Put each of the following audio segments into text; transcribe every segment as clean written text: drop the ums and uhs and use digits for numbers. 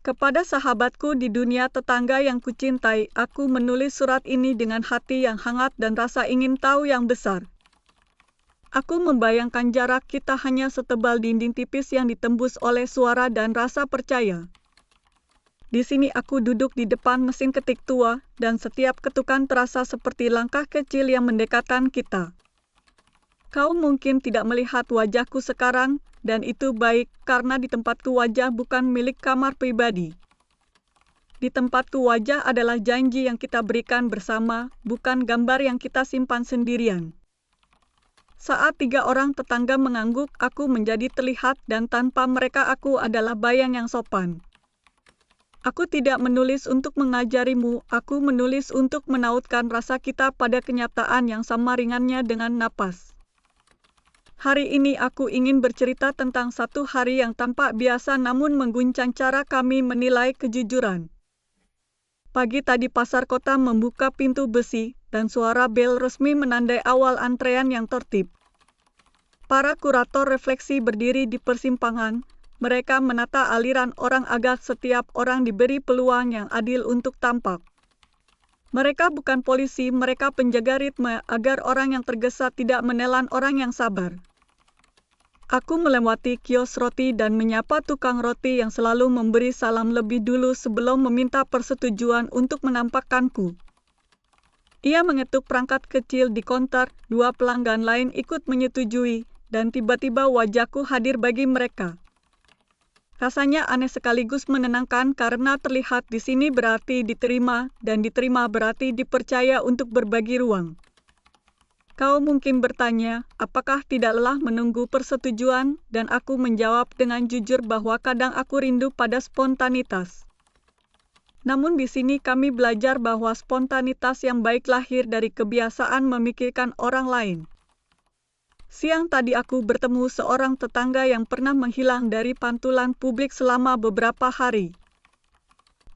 Kepada sahabatku di dunia tetangga yang kucintai, aku menulis surat ini dengan hati yang hangat dan rasa ingin tahu yang besar. Aku membayangkan jarak kita hanya setebal dinding tipis yang ditembus oleh suara dan rasa percaya. Di sini aku duduk di depan mesin ketik tua, dan setiap ketukan terasa seperti langkah kecil yang mendekatkan kita. Kau mungkin tidak melihat wajahku sekarang, dan itu baik karena di tempatku wajah bukan milik kamar pribadi. Di tempatku wajah adalah janji yang kita berikan bersama, bukan gambar yang kita simpan sendirian. Saat 3 orang tetangga mengangguk, aku menjadi terlihat dan tanpa mereka aku adalah bayang yang sopan. Aku tidak menulis untuk mengajarimu, aku menulis untuk menautkan rasa kita pada kenyataan yang sama ringannya dengan napas. Hari ini aku ingin bercerita tentang satu hari yang tampak biasa namun mengguncang cara kami menilai kejujuran. Pagi tadi pasar kota membuka pintu besi dan suara bel resmi menandai awal antrean yang tertib. Para kurator refleksi berdiri di persimpangan. Mereka menata aliran orang agar setiap orang diberi peluang yang adil untuk tampak. Mereka bukan polisi, mereka penjaga ritme agar orang yang tergesa tidak menelan orang yang sabar. Aku melewati kios roti dan menyapa tukang roti yang selalu memberi salam lebih dulu sebelum meminta persetujuan untuk menampakkanku. Ia mengetuk perangkat kecil di konter, 2 pelanggan lain ikut menyetujui, dan tiba-tiba wajahku hadir bagi mereka. Rasanya aneh sekaligus menenangkan karena terlihat di sini berarti diterima, dan diterima berarti dipercaya untuk berbagi ruang. Kau mungkin bertanya, apakah tidak lelah menunggu persetujuan, dan aku menjawab dengan jujur bahwa kadang aku rindu pada spontanitas. Namun di sini kami belajar bahwa spontanitas yang baik lahir dari kebiasaan memikirkan orang lain. Siang tadi aku bertemu seorang tetangga yang pernah menghilang dari pantulan publik selama beberapa hari.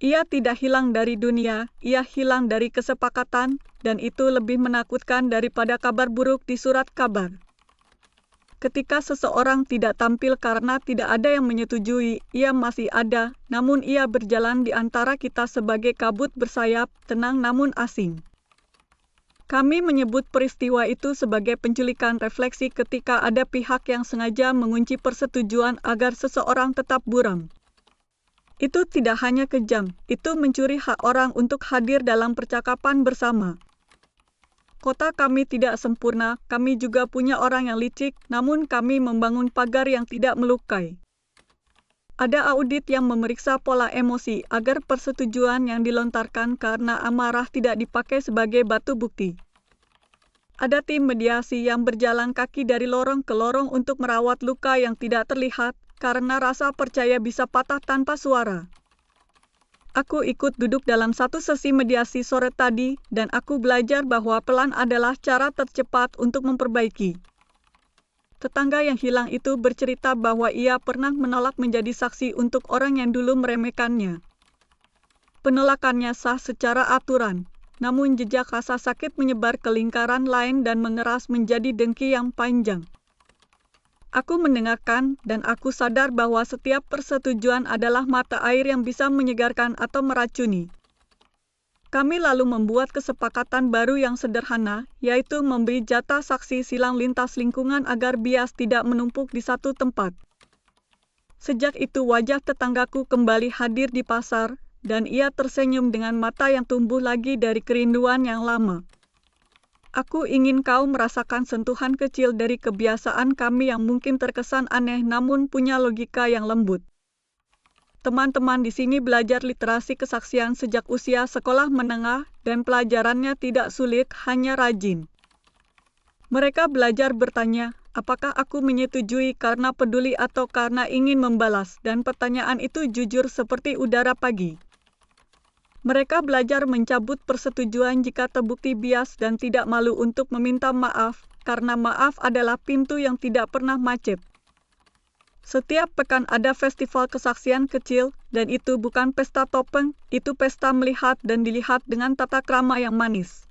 Ia tidak hilang dari dunia, ia hilang dari kesepakatan, dan itu lebih menakutkan daripada kabar buruk di surat kabar. Ketika seseorang tidak tampil karena tidak ada yang menyetujui, ia masih ada, namun ia berjalan di antara kita sebagai kabut bersayap, tenang namun asing. Kami menyebut peristiwa itu sebagai penculikan refleksi ketika ada pihak yang sengaja mengunci persetujuan agar seseorang tetap buram. Itu tidak hanya kejam, itu mencuri hak orang untuk hadir dalam percakapan bersama. Kota kami tidak sempurna, kami juga punya orang yang licik, namun kami membangun pagar yang tidak melukai. Ada audit yang memeriksa pola emosi agar persetujuan yang dilontarkan karena amarah tidak dipakai sebagai batu bukti. Ada tim mediasi yang berjalan kaki dari lorong ke lorong untuk merawat luka yang tidak terlihat, karena rasa percaya bisa patah tanpa suara. Aku ikut duduk dalam satu sesi mediasi sore tadi, dan aku belajar bahwa pelan adalah cara tercepat untuk memperbaiki. Tetangga yang hilang itu bercerita bahwa ia pernah menolak menjadi saksi untuk orang yang dulu meremehkannya. Penolakannya sah secara aturan, namun jejak rasa sakit menyebar ke lingkaran lain dan mengeras menjadi dengki yang panjang. Aku mendengarkan, dan aku sadar bahwa setiap persetujuan adalah mata air yang bisa menyegarkan atau meracuni. Kami lalu membuat kesepakatan baru yang sederhana, yaitu memberi jatah saksi silang lintas lingkungan agar bias tidak menumpuk di satu tempat. Sejak itu wajah tetanggaku kembali hadir di pasar, dan ia tersenyum dengan mata yang tumbuh lagi dari kerinduan yang lama. Aku ingin kau merasakan sentuhan kecil dari kebiasaan kami yang mungkin terkesan aneh namun punya logika yang lembut. Teman-teman di sini belajar literasi kesaksian sejak usia sekolah menengah dan pelajarannya tidak sulit, hanya rajin. Mereka belajar bertanya, apakah aku menyetujui karena peduli atau karena ingin membalas, dan pertanyaan itu jujur seperti udara pagi. Mereka belajar mencabut persetujuan jika terbukti bias dan tidak malu untuk meminta maaf, karena maaf adalah pintu yang tidak pernah macet. Setiap pekan ada festival kesaksian kecil, dan itu bukan pesta topeng, itu pesta melihat dan dilihat dengan tata krama yang manis.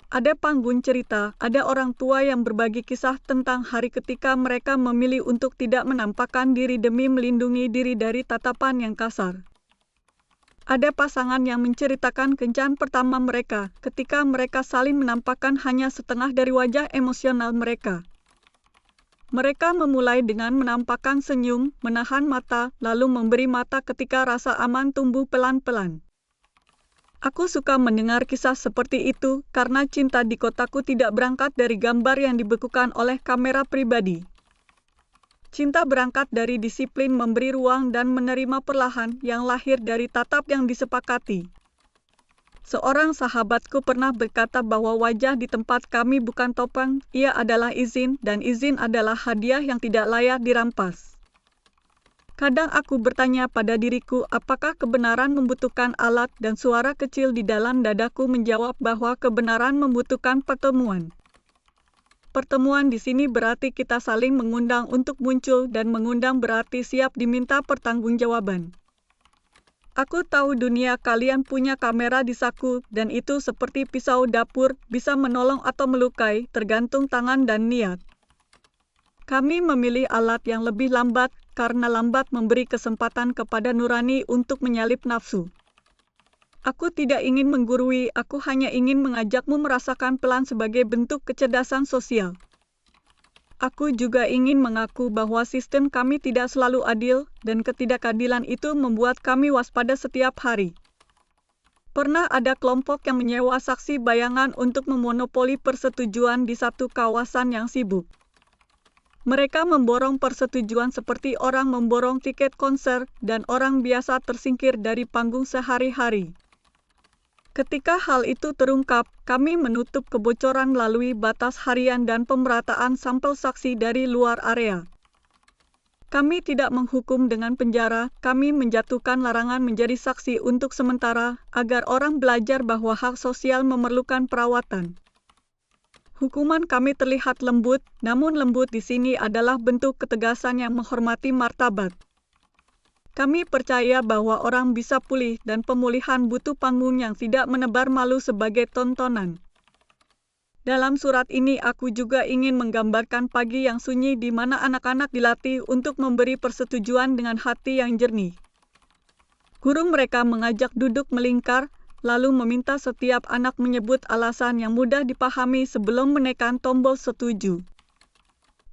Ada panggung cerita, ada orang tua yang berbagi kisah tentang hari ketika mereka memilih untuk tidak menampakkan diri demi melindungi diri dari tatapan yang kasar. Ada pasangan yang menceritakan kencan pertama mereka ketika mereka saling menampakkan hanya setengah dari wajah emosional mereka. Mereka memulai dengan menampakkan senyum, menahan mata, lalu memberi mata ketika rasa aman tumbuh pelan-pelan. Aku suka mendengar kisah seperti itu karena cinta di kotaku tidak berangkat dari gambar yang dibekukan oleh kamera pribadi. Cinta berangkat dari disiplin memberi ruang dan menerima perlahan yang lahir dari tatap yang disepakati. Seorang sahabatku pernah berkata bahwa wajah di tempat kami bukan topeng, ia adalah izin, dan izin adalah hadiah yang tidak layak dirampas. Kadang aku bertanya pada diriku apakah kebenaran membutuhkan alat, dan suara kecil di dalam dadaku menjawab bahwa kebenaran membutuhkan pertemuan. Pertemuan di sini berarti kita saling mengundang untuk muncul, dan mengundang berarti siap diminta pertanggungjawaban. Aku tahu dunia kalian punya kamera di saku, dan itu seperti pisau dapur, bisa menolong atau melukai, tergantung tangan dan niat. Kami memilih alat yang lebih lambat, karena lambat memberi kesempatan kepada nurani untuk menyalip nafsu. Aku tidak ingin menggurui, aku hanya ingin mengajakmu merasakan pelan sebagai bentuk kecerdasan sosial. Aku juga ingin mengaku bahwa sistem kami tidak selalu adil, dan ketidakadilan itu membuat kami waspada setiap hari. Pernah ada kelompok yang menyewa saksi bayangan untuk memonopoli persetujuan di satu kawasan yang sibuk. Mereka memborong persetujuan seperti orang memborong tiket konser, dan orang biasa tersingkir dari panggung sehari-hari. Ketika hal itu terungkap, kami menutup kebocoran melalui batas harian dan pemerataan sampel saksi dari luar area. Kami tidak menghukum dengan penjara, kami menjatuhkan larangan menjadi saksi untuk sementara, agar orang belajar bahwa hak sosial memerlukan perawatan. Hukuman kami terlihat lembut, namun lembut di sini adalah bentuk ketegasan yang menghormati martabat. Kami percaya bahwa orang bisa pulih dan pemulihan butuh panggung yang tidak menebar malu sebagai tontonan. Dalam surat ini aku juga ingin menggambarkan pagi yang sunyi di mana anak-anak dilatih untuk memberi persetujuan dengan hati yang jernih. Guru mereka mengajak duduk melingkar, lalu meminta setiap anak menyebut alasan yang mudah dipahami sebelum menekan tombol setuju.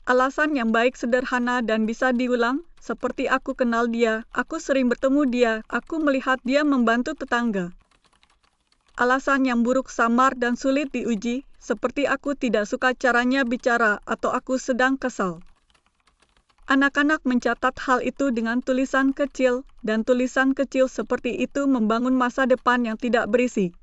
Alasan yang baik sederhana dan bisa diulang, seperti aku kenal dia, aku sering bertemu dia, aku melihat dia membantu tetangga. Alasan yang buruk samar dan sulit diuji, seperti aku tidak suka caranya bicara atau aku sedang kesal. Anak-anak mencatat hal itu dengan tulisan kecil, dan tulisan kecil seperti itu membangun masa depan yang tidak berisi.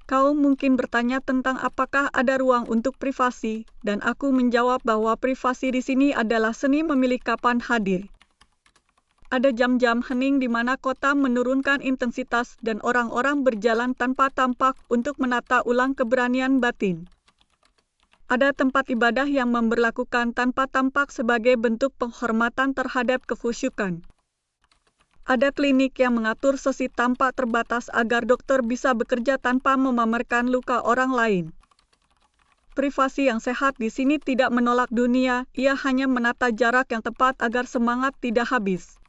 Kau mungkin bertanya tentang apakah ada ruang untuk privasi, dan aku menjawab bahwa privasi di sini adalah seni memilih kapan hadir. Ada jam-jam hening di mana kota menurunkan intensitas dan orang-orang berjalan tanpa tampak untuk menata ulang keberanian batin. Ada tempat ibadah yang memberlakukan tanpa tampak sebagai bentuk penghormatan terhadap kekhusyukan. Ada klinik yang mengatur sesi tanpa terbatas agar dokter bisa bekerja tanpa memamerkan luka orang lain. Privasi yang sehat di sini tidak menolak dunia, ia hanya menata jarak yang tepat agar semangat tidak habis.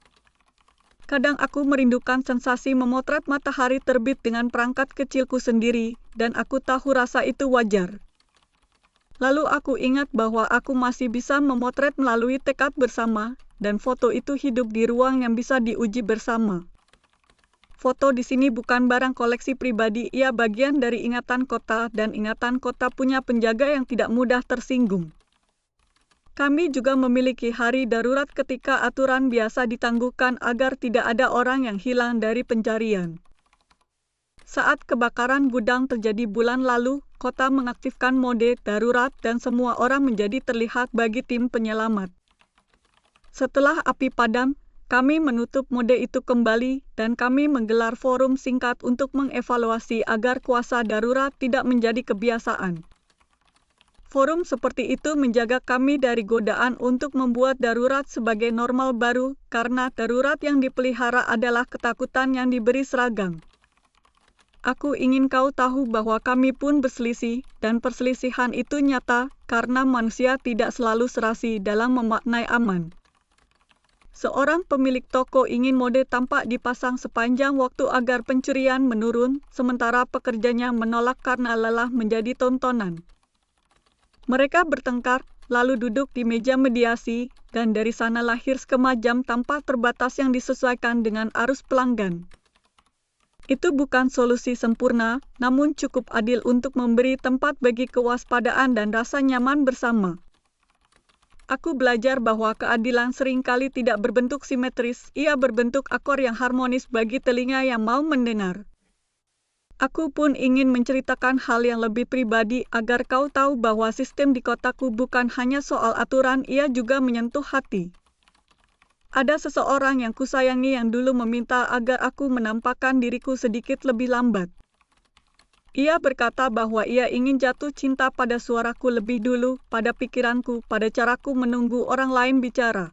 Kadang aku merindukan sensasi memotret matahari terbit dengan perangkat kecilku sendiri, dan aku tahu rasa itu wajar. Lalu aku ingat bahwa aku masih bisa memotret melalui tekad bersama, dan foto itu hidup di ruang yang bisa diuji bersama. Foto di sini bukan barang koleksi pribadi, ia bagian dari ingatan kota, dan ingatan kota punya penjaga yang tidak mudah tersinggung. Kami juga memiliki hari darurat ketika aturan biasa ditangguhkan agar tidak ada orang yang hilang dari pencarian. Saat kebakaran gudang terjadi bulan lalu, kota mengaktifkan mode darurat dan semua orang menjadi terlihat bagi tim penyelamat. Setelah api padam, kami menutup mode itu kembali dan kami menggelar forum singkat untuk mengevaluasi agar kuasa darurat tidak menjadi kebiasaan. Forum seperti itu menjaga kami dari godaan untuk membuat darurat sebagai normal baru karena darurat yang dipelihara adalah ketakutan yang diberi seragam. Aku ingin kau tahu bahwa kami pun berselisih, dan perselisihan itu nyata karena manusia tidak selalu serasi dalam memaknai aman. Seorang pemilik toko ingin mode tampak dipasang sepanjang waktu agar pencurian menurun, sementara pekerjanya menolak karena lelah menjadi tontonan. Mereka bertengkar, lalu duduk di meja mediasi, dan dari sana lahir skema jam tanpa terbatas yang disesuaikan dengan arus pelanggan. Itu bukan solusi sempurna, namun cukup adil untuk memberi tempat bagi kewaspadaan dan rasa nyaman bersama. Aku belajar bahwa keadilan seringkali tidak berbentuk simetris, ia berbentuk akor yang harmonis bagi telinga yang mau mendengar. Aku pun ingin menceritakan hal yang lebih pribadi agar kau tahu bahwa sistem di kotaku bukan hanya soal aturan, ia juga menyentuh hati. Ada seseorang yang kusayangi yang dulu meminta agar aku menampakkan diriku sedikit lebih lambat. Ia berkata bahwa ia ingin jatuh cinta pada suaraku lebih dulu, pada pikiranku, pada caraku menunggu orang lain bicara.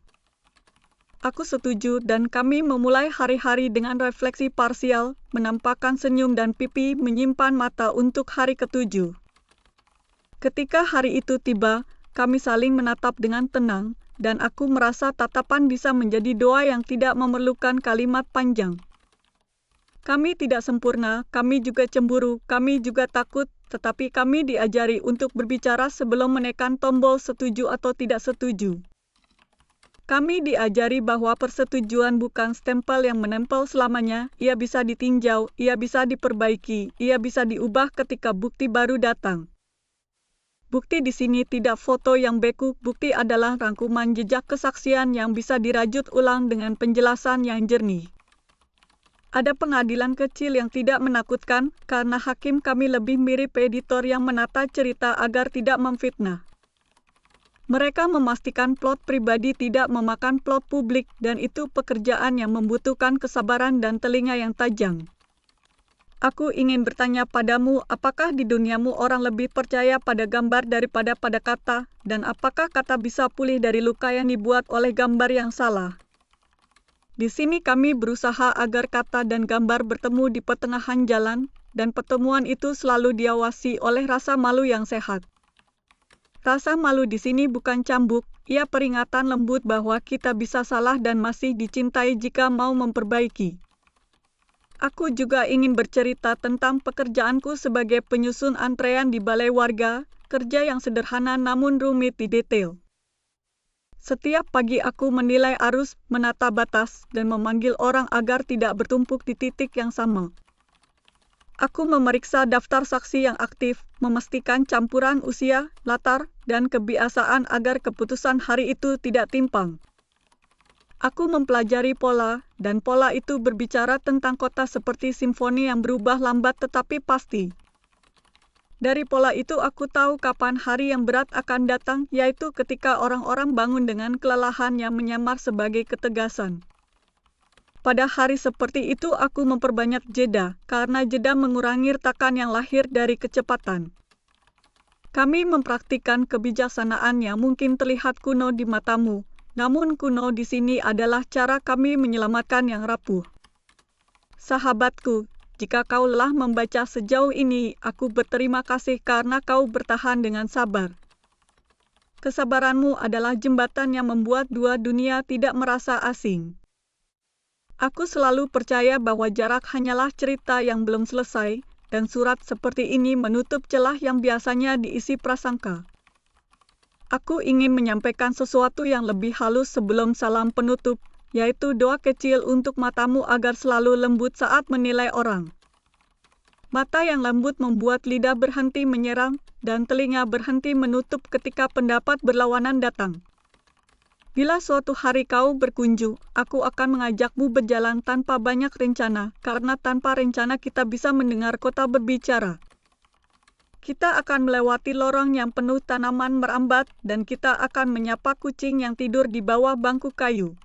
Aku setuju dan kami memulai hari-hari dengan refleksi parsial, menampakkan senyum dan pipi menyimpan mata untuk hari ke-7. Ketika hari itu tiba, kami saling menatap dengan tenang, dan aku merasa tatapan bisa menjadi doa yang tidak memerlukan kalimat panjang. Kami tidak sempurna, kami juga cemburu, kami juga takut, tetapi kami diajari untuk berbicara sebelum menekan tombol setuju atau tidak setuju. Kami diajari bahwa persetujuan bukan stempel yang menempel selamanya, ia bisa ditinjau, ia bisa diperbaiki, ia bisa diubah ketika bukti baru datang. Bukti di sini tidak foto yang beku, bukti adalah rangkuman jejak kesaksian yang bisa dirajut ulang dengan penjelasan yang jernih. Ada pengadilan kecil yang tidak menakutkan, karena hakim kami lebih mirip editor yang menata cerita agar tidak memfitnah. Mereka memastikan plot pribadi tidak memakan plot publik, dan itu pekerjaan yang membutuhkan kesabaran dan telinga yang tajam. Aku ingin bertanya padamu, apakah di duniamu orang lebih percaya pada gambar daripada pada kata, dan apakah kata bisa pulih dari luka yang dibuat oleh gambar yang salah? Di sini kami berusaha agar kata dan gambar bertemu di pertengahan jalan, dan pertemuan itu selalu diawasi oleh rasa malu yang sehat. Rasa malu di sini bukan cambuk, ia peringatan lembut bahwa kita bisa salah dan masih dicintai jika mau memperbaiki. Aku juga ingin bercerita tentang pekerjaanku sebagai penyusun antrean di balai warga, kerja yang sederhana namun rumit di detail. Setiap pagi aku menilai arus, menata batas, dan memanggil orang agar tidak bertumpuk di titik yang sama. Aku memeriksa daftar saksi yang aktif, memastikan campuran usia, latar, dan kebiasaan agar keputusan hari itu tidak timpang. Aku mempelajari pola, dan pola itu berbicara tentang kota seperti simfoni yang berubah lambat tetapi pasti. Dari pola itu aku tahu kapan hari yang berat akan datang, yaitu ketika orang-orang bangun dengan kelelahan yang menyamar sebagai ketegasan. Pada hari seperti itu aku memperbanyak jeda, karena jeda mengurangi retakan yang lahir dari kecepatan. Kami mempraktikkan kebijaksanaan yang mungkin terlihat kuno di matamu, namun kuno di sini adalah cara kami menyelamatkan yang rapuh. Sahabatku, jika kau lelah membaca sejauh ini, aku berterima kasih karena kau bertahan dengan sabar. Kesabaranmu adalah jembatan yang membuat dua dunia tidak merasa asing. Aku selalu percaya bahwa jarak hanyalah cerita yang belum selesai, dan surat seperti ini menutup celah yang biasanya diisi prasangka. Aku ingin menyampaikan sesuatu yang lebih halus sebelum salam penutup, yaitu doa kecil untuk matamu agar selalu lembut saat menilai orang. Mata yang lembut membuat lidah berhenti menyerang dan telinga berhenti menutup ketika pendapat berlawanan datang. Bila suatu hari kau berkunjung, aku akan mengajakmu berjalan tanpa banyak rencana, karena tanpa rencana kita bisa mendengar kota berbicara. Kita akan melewati lorong yang penuh tanaman merambat, dan kita akan menyapa kucing yang tidur di bawah bangku kayu.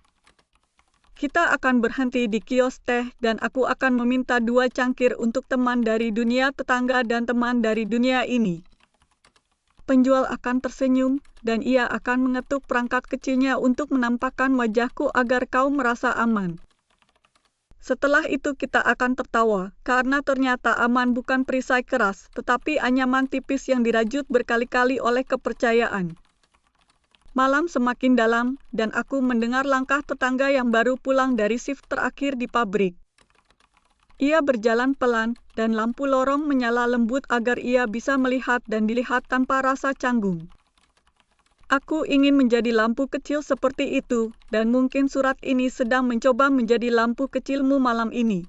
Kita akan berhenti di kios teh, dan aku akan meminta 2 cangkir untuk teman dari dunia tetangga dan teman dari dunia ini. Penjual akan tersenyum, dan ia akan mengetuk perangkat kecilnya untuk menampakkan wajahku agar kau merasa aman. Setelah itu kita akan tertawa, karena ternyata aman bukan perisai keras, tetapi anyaman tipis yang dirajut berkali-kali oleh kepercayaan. Malam semakin dalam, dan aku mendengar langkah tetangga yang baru pulang dari shift terakhir di pabrik. Ia berjalan pelan, dan lampu lorong menyala lembut agar ia bisa melihat dan dilihat tanpa rasa canggung. Aku ingin menjadi lampu kecil seperti itu, dan mungkin surat ini sedang mencoba menjadi lampu kecilmu malam ini.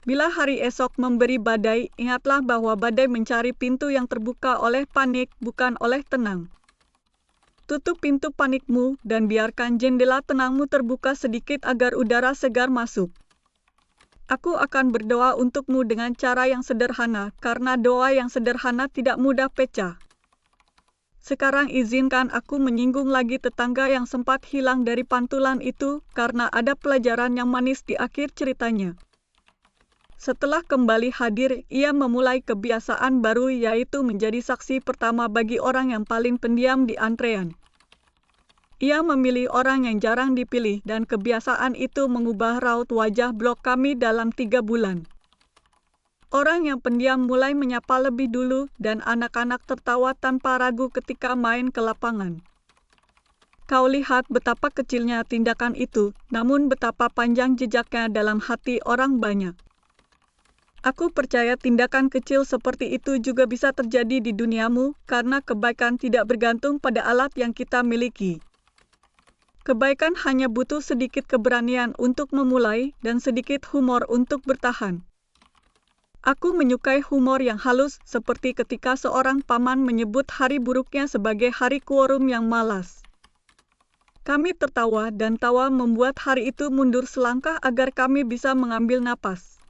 Bila hari esok memberi badai, ingatlah bahwa badai mencari pintu yang terbuka oleh panik, bukan oleh tenang. Tutup pintu panikmu dan biarkan jendela tenangmu terbuka sedikit agar udara segar masuk. Aku akan berdoa untukmu dengan cara yang sederhana, karena doa yang sederhana tidak mudah pecah. Sekarang izinkan aku menyinggung lagi tetangga yang sempat hilang dari pantulan itu, karena ada pelajaran yang manis di akhir ceritanya. Setelah kembali hadir, ia memulai kebiasaan baru, yaitu menjadi saksi pertama bagi orang yang paling pendiam di antrean. Ia memilih orang yang jarang dipilih, dan kebiasaan itu mengubah raut wajah blok kami dalam 3 bulan. Orang yang pendiam mulai menyapa lebih dulu, dan anak-anak tertawa tanpa ragu ketika main ke lapangan. Kau lihat betapa kecilnya tindakan itu, namun betapa panjang jejaknya dalam hati orang banyak. Aku percaya tindakan kecil seperti itu juga bisa terjadi di duniamu, karena kebaikan tidak bergantung pada alat yang kita miliki. Kebaikan hanya butuh sedikit keberanian untuk memulai, dan sedikit humor untuk bertahan. Aku menyukai humor yang halus, seperti ketika seorang paman menyebut hari buruknya sebagai hari quorum yang malas. Kami tertawa, dan tawa membuat hari itu mundur selangkah agar kami bisa mengambil napas.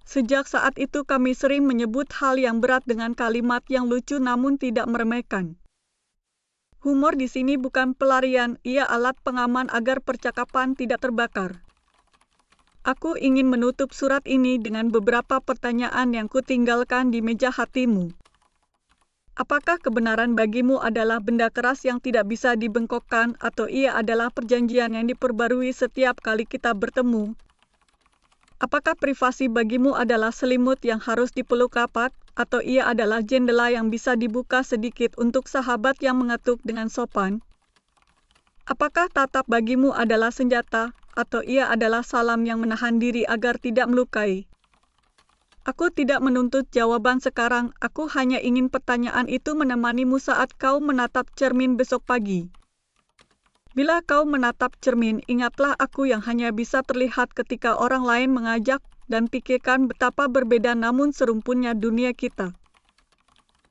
Sejak saat itu kami sering menyebut hal yang berat dengan kalimat yang lucu namun tidak meremehkan. Humor di sini bukan pelarian, ia alat pengaman agar percakapan tidak terbakar. Aku ingin menutup surat ini dengan beberapa pertanyaan yang kutinggalkan di meja hatimu. Apakah kebenaran bagimu adalah benda keras yang tidak bisa dibengkokkan, atau ia adalah perjanjian yang diperbarui setiap kali kita bertemu? Apakah privasi bagimu adalah selimut yang harus dipeluk rapat, atau ia adalah jendela yang bisa dibuka sedikit untuk sahabat yang mengetuk dengan sopan? Apakah tatap bagimu adalah senjata, atau ia adalah salam yang menahan diri agar tidak melukai? Aku tidak menuntut jawaban sekarang, aku hanya ingin pertanyaan itu menemanimu saat kau menatap cermin besok pagi. Bila kau menatap cermin, ingatlah aku yang hanya bisa terlihat ketika orang lain mengajak, dan pikirkan betapa berbeda namun serumpunnya dunia kita.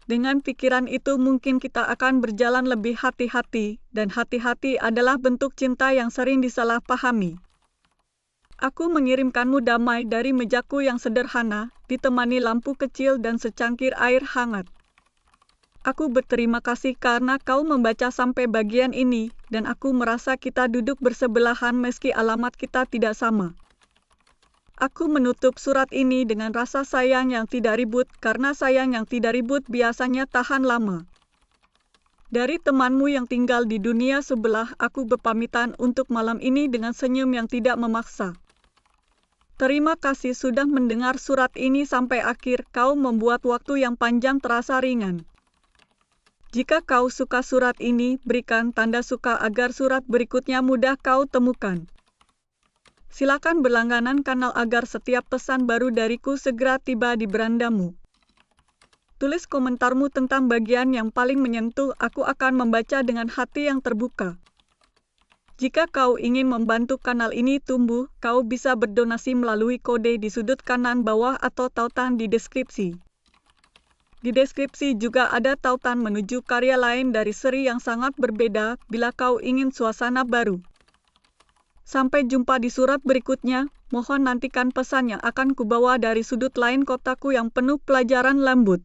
Dengan pikiran itu mungkin kita akan berjalan lebih hati-hati, dan hati-hati adalah bentuk cinta yang sering disalahpahami. Aku mengirimkanmu damai dari mejaku yang sederhana, ditemani lampu kecil dan secangkir air hangat. Aku berterima kasih karena kau membaca sampai bagian ini, dan aku merasa kita duduk bersebelahan meski alamat kita tidak sama. Aku menutup surat ini dengan rasa sayang yang tidak ribut, karena sayang yang tidak ribut biasanya tahan lama. Dari temanmu yang tinggal di dunia sebelah, aku berpamitan untuk malam ini dengan senyum yang tidak memaksa. Terima kasih sudah mendengar surat ini sampai akhir, kau membuat waktu yang panjang terasa ringan. Jika kau suka surat ini, berikan tanda suka agar surat berikutnya mudah kau temukan. Silakan berlangganan kanal agar setiap pesan baru dariku segera tiba di berandamu. Tulis komentarmu tentang bagian yang paling menyentuh, aku akan membaca dengan hati yang terbuka. Jika kau ingin membantu kanal ini tumbuh, kau bisa berdonasi melalui kode di sudut kanan bawah atau tautan di deskripsi. Di deskripsi juga ada tautan menuju karya lain dari seri yang sangat berbeda bila kau ingin suasana baru. Sampai jumpa di surat berikutnya, mohon nantikan pesan yang akan kubawa dari sudut lain kotaku yang penuh pelajaran lembut.